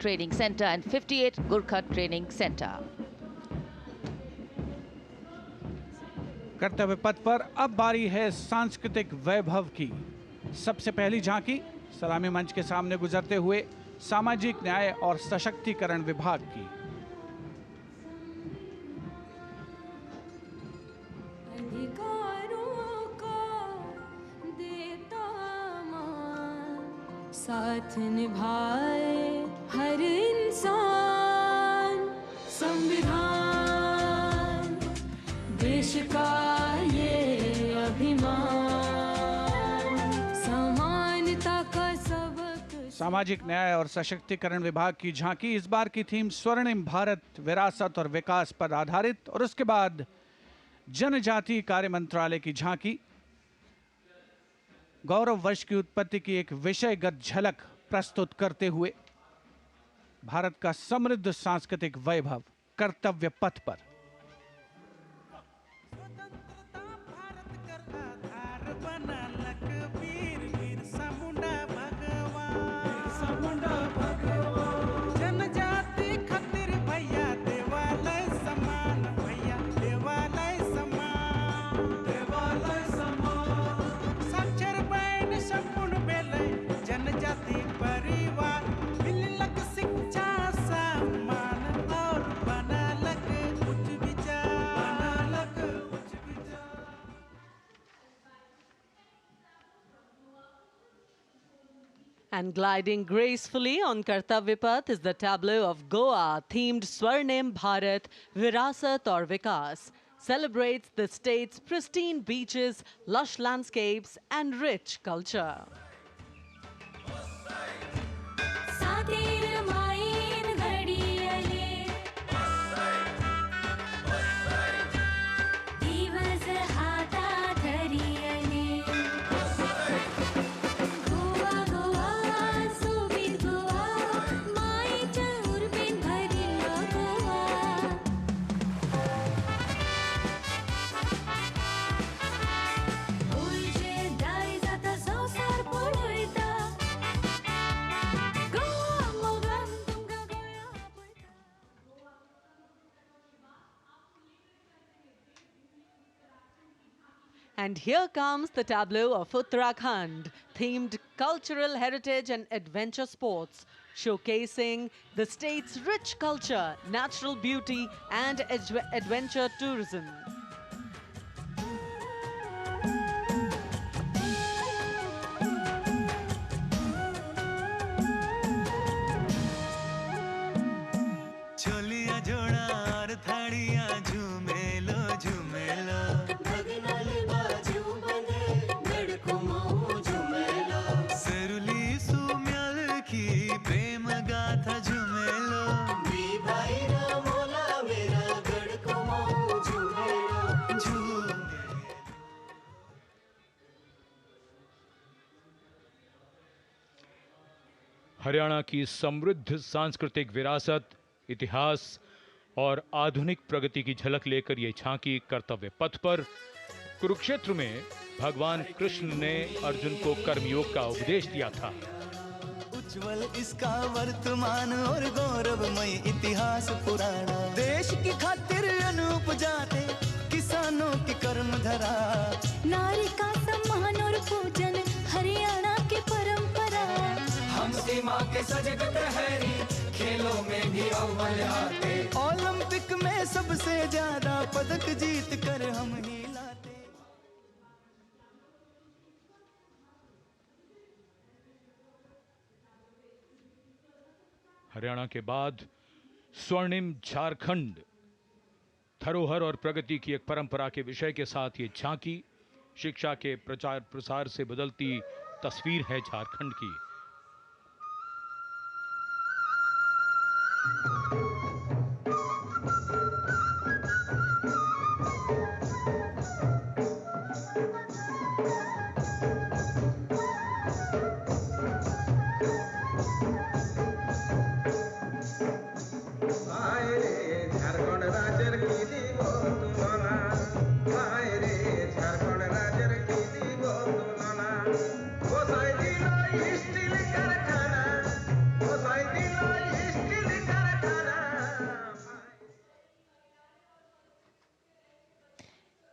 Training Center and 58 Gurkha Training Center. कर्तव्य पथ पर अब बारी है सांस्कृतिक वैभव की। सबसे पहली झांकी सलामी मंच के सामने गुजरते हुए सामाजिक न्याय और सशक्तिकरण विभाग की। साथ निभाए हर इंसान, संविधान देश का ये अभिमान, समानता का सबक। सामाजिक न्याय और सशक्तिकरण विभाग की झांकी। इस बार की थीम स्वर्णिम भारत, विरासत और विकास पर आधारित, और उसके बाद जनजातीय कार्य मंत्रालय की झांकी। गौरव वर्ष की उत्पत्ति की एक विषयगत झलक प्रस्तुत करते हुए भारत का समृद्ध सांस्कृतिक वैभव कर्तव्य पथ पर। And gliding gracefully on Kartavya Path is the tableau of Goa, themed Swarnim Bharat, Virasat aur Vikas. Celebrates the state's pristine beaches, lush landscapes and rich culture. And here comes the tableau of Uttarakhand, themed cultural heritage and adventure sports, showcasing the state's rich culture, natural beauty, and adventure tourism. Haryana की समृद्ध सांस्कृतिक विरासत, इतिहास और आधुनिक प्रगति की झलक लेकर ये झांकी कर्तव्य पथ पर। कुरुक्षेत्र में भगवान कृष्ण ने अर्जुन को कर्मयोग का उपदेश दिया था। उज्जवल इसका वर्तमान और गौरवमय इतिहास पुराना, देश की खातिर अनूप जाते किसानों की कर्म धरा, नारी का सम्मान और पूजन हरियाणा की परंपरा। हम सीमा के सजग प्रहरी, खेलों में भी अव्वल आते, ओलंपिक में सबसे ज्यादा पदक जीत कर हम ही लाते। हरियाणा के बाद स्वर्णिम झारखंड, धरोहर और प्रगति की एक परंपरा के विषय के साथ ये झांकी शिक्षा के प्रचार प्रसार से बदलती तस्वीर है झारखंड की।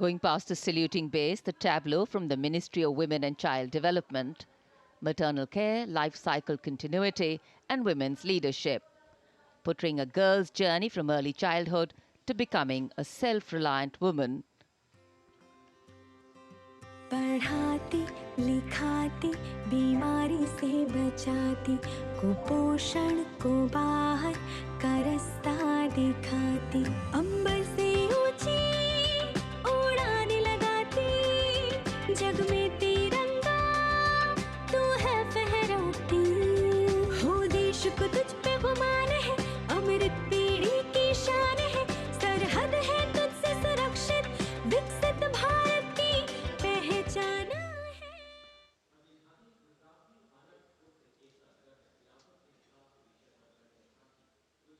Going past the saluting base, the tableau from the Ministry of Women and Child Development, maternal care, life cycle continuity, and women's leadership, portraying a girl's journey from early childhood to becoming a self-reliant woman. पढ़ाती लिखाती बीमारी से बचाती कुपोषण को बाहर का रास्ता दिखाती अंबर से ऊंची उड़ान लगाती जग में तिरंगा तू है फहराती हो देश को तुझ पे गुमान है अमृत पीढ़ी की शान है सरहद है तुझसे सुरक्षित विकसित भारत की पहचान है।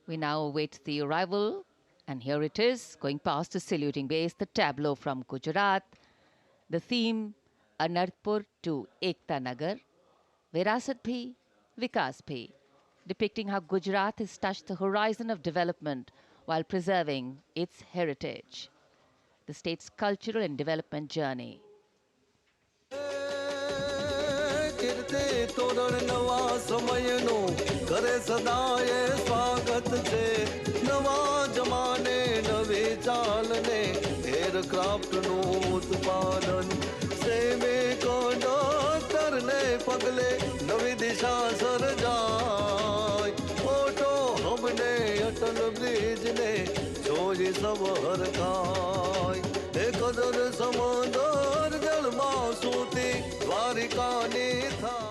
We now await the arrival, and here it is, going past the saluting base, the tableau from Gujarat. The theme, Anarpur to Ekta Nagar, Virasat Bhi, Vikas Bhi, depicting how Gujarat has touched the horizon of development while preserving its heritage. The state's cultural and development journey. Kirti Toran નવા સમયનો કરે સદાય સ્વાગત છે નવા જમાને નવી ચાલને એરક્રાફ્ટનું ઉત્પાદન સૈનિક ડોક્ટરને પગલે નવી દિશા સર્જાય મોટો હબને અટલ બ્રિજને જોઈ સબ હરખાય એ કદર સમંદર જળમાં સૂતી દ્વારિકાની થાય.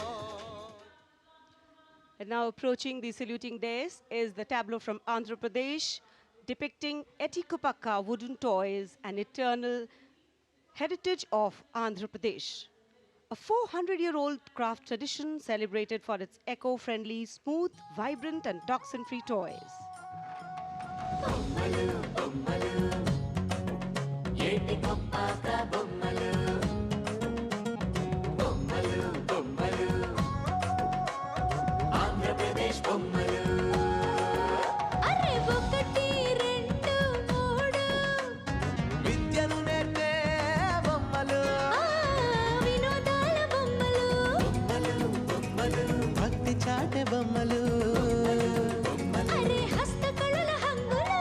And now approaching the saluting dais is the tableau from Andhra Pradesh, depicting Etikupakka wooden toys, an eternal heritage of Andhra Pradesh. A 400-year-old craft tradition celebrated for its eco-friendly, smooth, vibrant and toxin-free toys. అరే ఒకటి రెండు మూడు విద్యను నేర్పే బొమ్మలు వినోదాల బొమ్మలు భక్తి చాటే బొమ్మలు అరే హస్తకళల హంగులు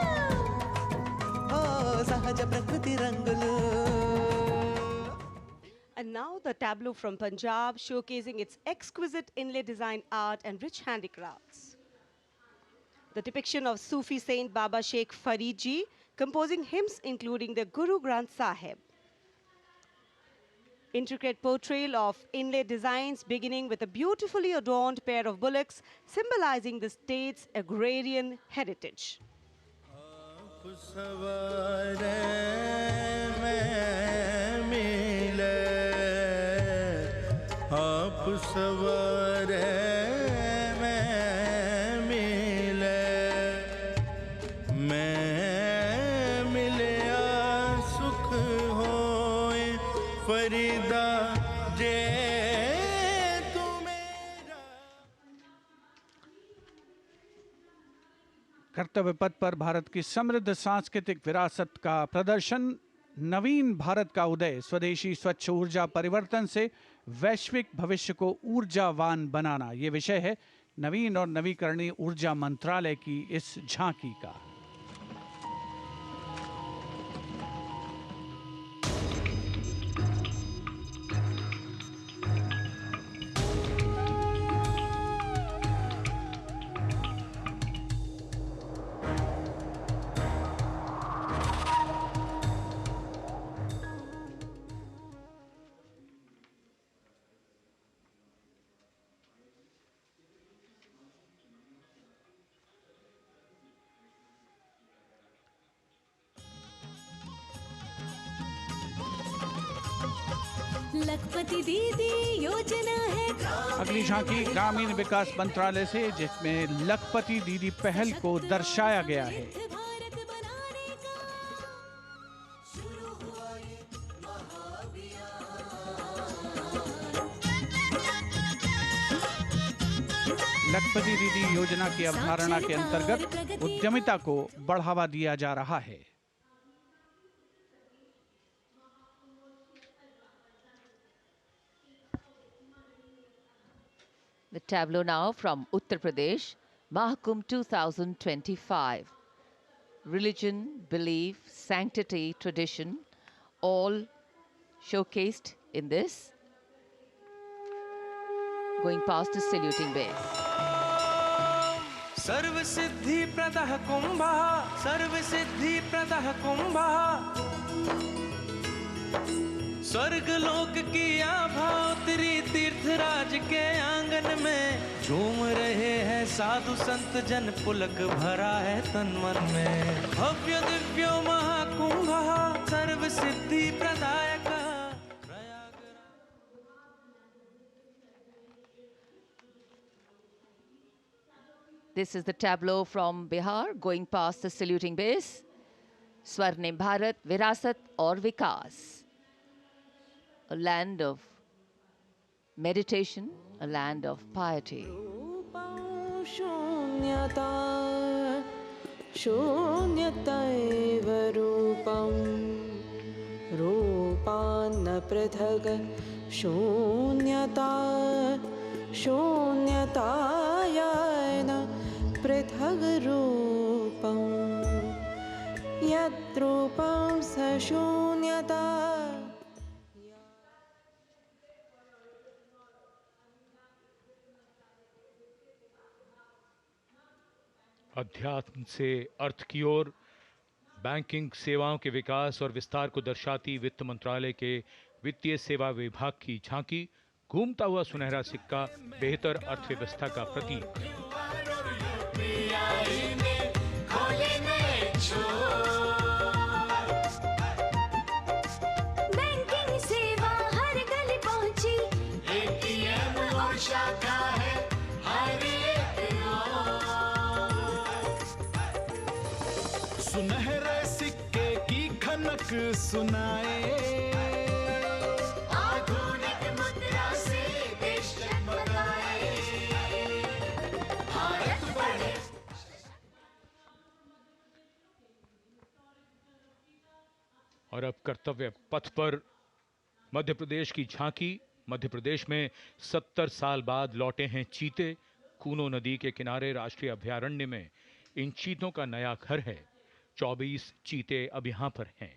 ఓ సహజ ప్రకృతి రంగులు. And now the tableau from Punjab, showcasing its exquisite inlay design art and rich handicrafts. The depiction of Sufi saint Baba Sheikh Farid Ji composing hymns including the Guru Granth Sahib. Intricate portrayal of inlay designs beginning with a beautifully adorned pair of bullocks symbolizing the state's agrarian heritage. सवारे में मिले आप सवारे में मिले मैं मिले सुख होए फरीदा जे तू मेरा. कर्तव्य पथ पर भारत की समृद्ध सांस्कृतिक विरासत का प्रदर्शन, नवीन भारत का उदय, स्वदेशी स्वच्छ ऊर्जा परिवर्तन से वैश्विक भविष्य को ऊर्जावान बनाना, ये विषय है नवीन और नवीकरणीय ऊर्जा मंत्रालय की इस झांकी का। लखपति दीदी योजना है अगली झांकी ग्रामीण विकास मंत्रालय से, जिसमें लखपति दीदी पहल को दर्शाया गया है। भारत बनाने का शुरू हुआ ये लखपति दीदी योजना की अवधारणा के अंतर्गत उद्यमिता को बढ़ावा दिया जा रहा है। The tableau now from Uttar Pradesh, Mahakumbh 2025. Religion, belief, sanctity, tradition, all showcased in this. Going past the saluting base. सर्व सिद्धि प्रदः कुंभः, सर्व सिद्धि प्रदः कुंभः, स्वर्ग लोक की आभा उतरी तीर्थराज के आंगन में, झूम रहे हैं साधु संत जन, पुलक भरा है तन मन में। भव्य दिव्यो महाकुंभः, सर्व सिद्धि प्रदायकः। This is the tableau from Bihar, going past the saluting base. Swarnim Bharat, Virasat aur Vikas. A land of meditation, a land of piety. शून्यता शून्यतैव रूपं रूपान्न पृथक् शून्यता शून्यतायान पृथग् रूपं यद्रूपं स शून्यता। अध्यात्म से अर्थ की ओर बैंकिंग सेवाओं के विकास और विस्तार को दर्शाती वित्त मंत्रालय के वित्तीय सेवा विभाग की झांकी, घूमता हुआ सुनहरा सिक्का बेहतर अर्थव्यवस्था का प्रतीक। बैंकिंग सेवा हर गली पहुंची, एटीएम और शाखा है हर एक ओर। सुनहरे सिक्के की खनक सुनाए, आधुनिक मुद्रा से देश जगमगाए, भारत बढ़े। और अब कर्तव्य पथ पर मध्य प्रदेश की झांकी। मध्य प्रदेश में 70 साल बाद लौटे हैं चीते। कूनो नदी के किनारे राष्ट्रीय अभयारण्य में इन चीतों का नया घर है। 24 चीते अब यहां पर हैं।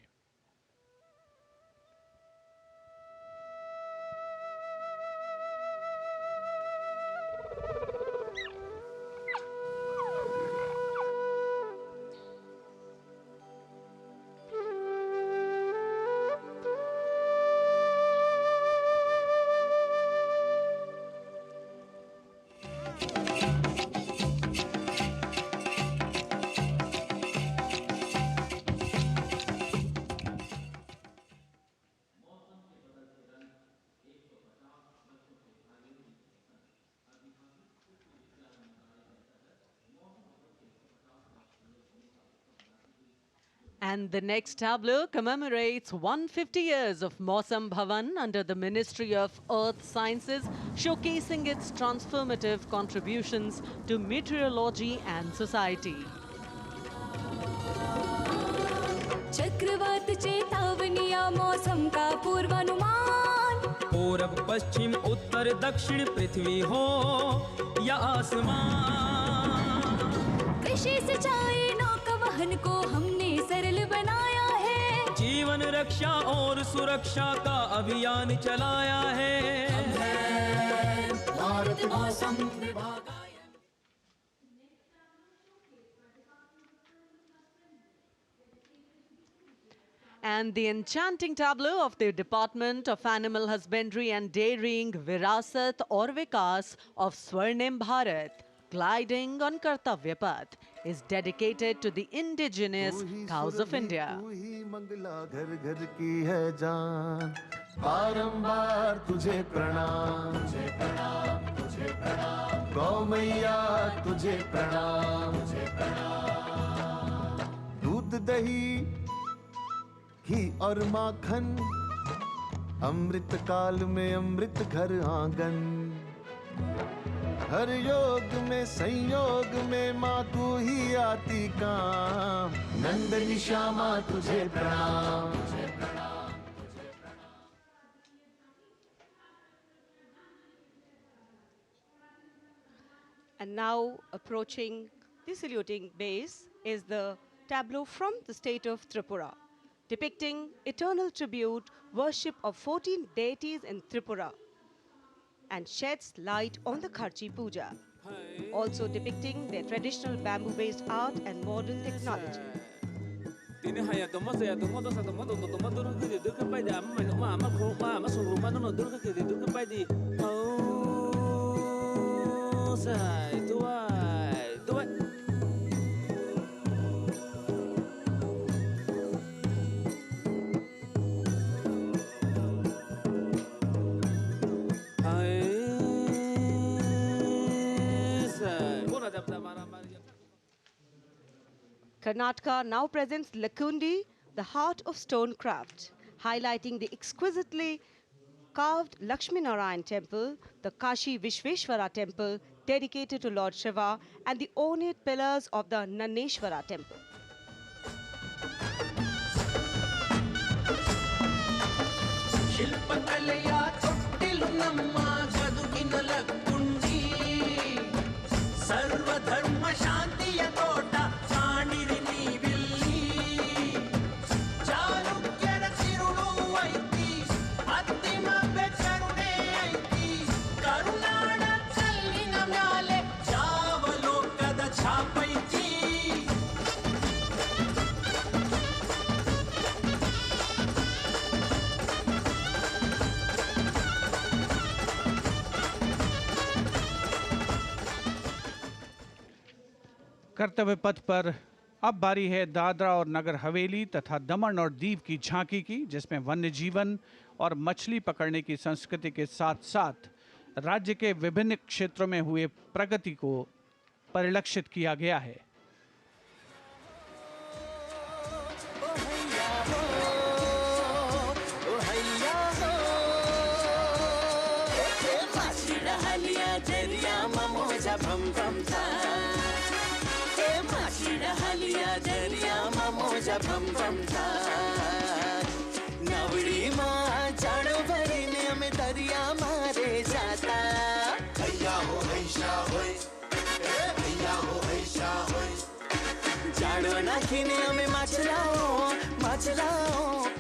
And the next tableau commemorates 150 years of Mausam Bhavan under the Ministry of Earth Sciences, showcasing its transformative contributions to meteorology and society. चक्रवात चेतावनिया मौसम का पूर्वानुमान, पूरब पश्चिम उत्तर दक्षिण पृथ्वी हो या आसमान, कृषि सिंचाई नौका वहन को हमने सरल बनाया है, जीवन रक्षा और सुरक्षा का अभियान चलाया है। भारत मौसम विभाग। And the enchanting tableau of the Department of Animal Husbandry and Dairying, Virasat aur Vikas of Swarnim Bharat, gliding on Kartavya Path, is dedicated to the indigenous cows of India. तू ही मंगला घर घर की है जान, बारंबार तुझे प्रणाम, तुझे प्रणाम, तुझे प्रणाम, गौ मैया तुझे प्रणाम, तुझे प्रणाम। दूध दही घी और माखन, अमृत काल में अमृत घर आंगन, हर योग में संयोग में माँ तू ही आती काम, नंदनी श्यामा तुझे प्रणाम, तुझे प्रणाम, तुझे प्रणाम। And now approaching the saluting base is the tableau from the state of Tripura, depicting eternal tribute worship of 14 deities in Tripura and sheds light on the Kharchi Puja, also depicting their traditional bamboo-based art and modern technology. Tini haya tomo saya tomo dosa tomo tomo tomo dulu kiri dulu kepai di amma ini ma amma kau ma amma suruh ma nono dulu kiri dulu kepai di oh say tuai tuai. Hai say. Bona dapat marah marah. Karnataka now presents Lakundi, the heart of stone craft, highlighting the exquisitely carved Lakshmi Narayan temple, the Kashi Vishveshwara temple dedicated to Lord Shiva, and the ornate pillars of the Naneshwara temple. कर्तव्य पथ पर अब बारी है दादरा और नगर हवेली तथा दमन और दीव की झांकी की, जिसमें वन्य जीवन और मछली पकड़ने की संस्कृति के साथ साथ राज्य के विभिन्न क्षेत्रों में हुए प्रगति को परिलक्षित किया गया है।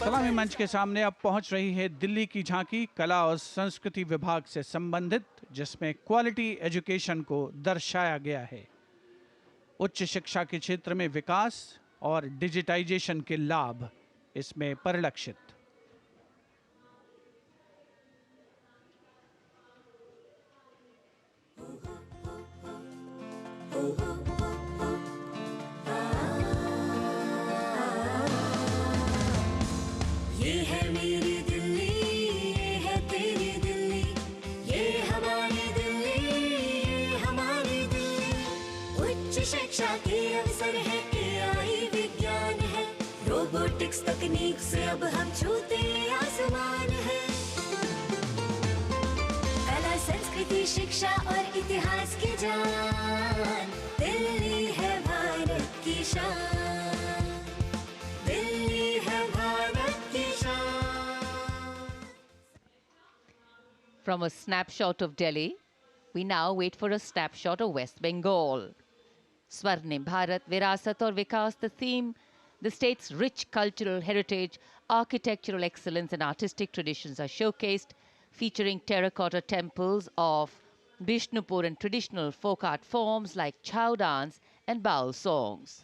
सलामी मंच के सामने अब पहुंच रही है दिल्ली की झांकी कला और संस्कृति विभाग से संबंधित, जिसमें क्वालिटी एजुकेशन को दर्शाया गया है। उच्च शिक्षा के क्षेत्र में विकास और डिजिटाइजेशन के लाभ इसमें परिलक्षित। ये है मेरी दिल्ली, ये है तेरी दिल्ली, ये हमारी दिल्ली, ये हमारी दिल्ली। उच्च शिक्षा के अवसर है, AI विज्ञान है, रोबोटिक्स तकनीक से अब हम छूते आसमान है। कला संस्कृति शिक्षा और इतिहास की जान, दिल्ली है भारत की शान, दिल्ली है भारत की शान। From a snapshot of Delhi, we now wait for a snapshot of West Bengal. Swarnim Bharat, Virasat aur Vikas, the theme, the state's rich cultural heritage, architectural excellence and artistic traditions are showcased, featuring terracotta temples of Bishnupur and traditional folk art forms like chow dance and baul songs.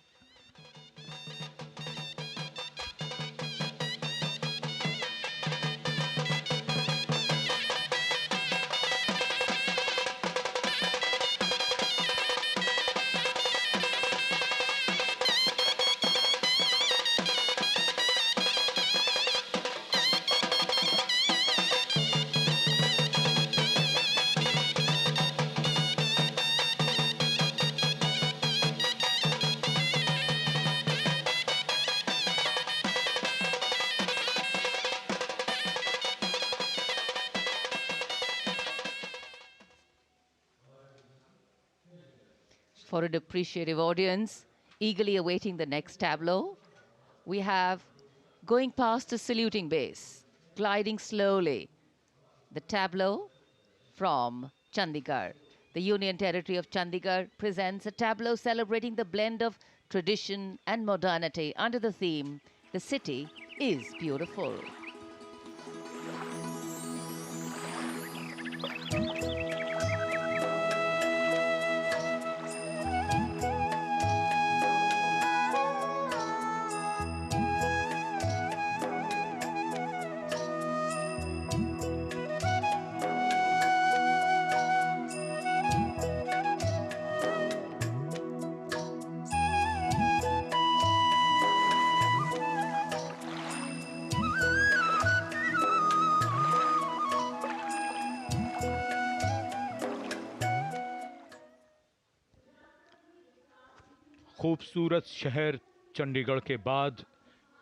For an appreciative audience, eagerly awaiting the next tableau, we have going past a saluting base, gliding slowly, the tableau from Chandigarh. The Union Territory of Chandigarh presents a tableau celebrating the blend of tradition and modernity under the theme, "The City is Beautiful." खूबसूरत शहर चंडीगढ़ के बाद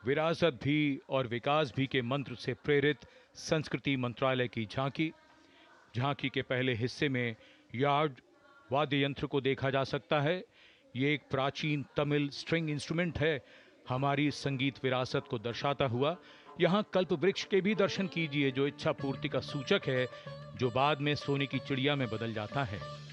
विरासत भी और विकास भी के मंत्र से प्रेरित संस्कृति मंत्रालय की झांकी के पहले हिस्से में यार्ड वाद्य यंत्र को देखा जा सकता है। ये एक प्राचीन तमिल स्ट्रिंग इंस्ट्रूमेंट है, हमारी संगीत विरासत को दर्शाता हुआ। यहाँ कल्प वृक्ष के भी दर्शन कीजिए, जो इच्छा पूर्ति का सूचक है, जो बाद में सोने की चिड़िया में बदल जाता है।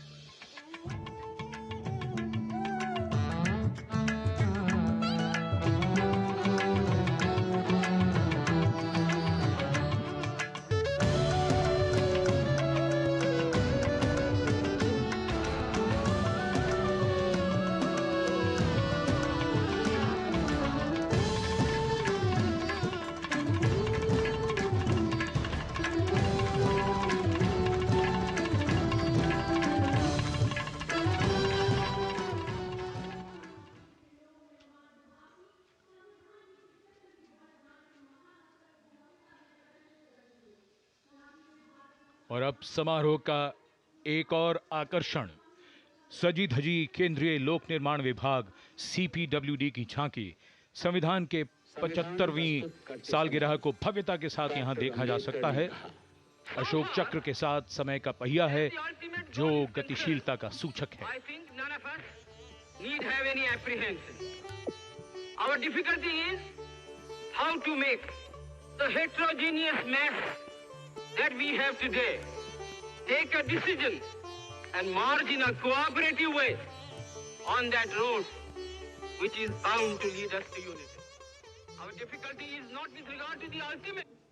और अब समारोह का एक और आकर्षण, सजी धजी केंद्रीय लोक निर्माण विभाग CPWD की झांकी। संविधान के 75वीं सालगिरह को भव्यता के साथ यहां देखा जा सकता है। अशोक चक्र के साथ समय का पहिया है, जो गतिशीलता का सूचक है। Our difficulty is how to make the heterogeneous mass that we have today take a decision and march in a cooperative way on that road which is bound to lead us to unity. Our difficulty is not with regard to the ultimate.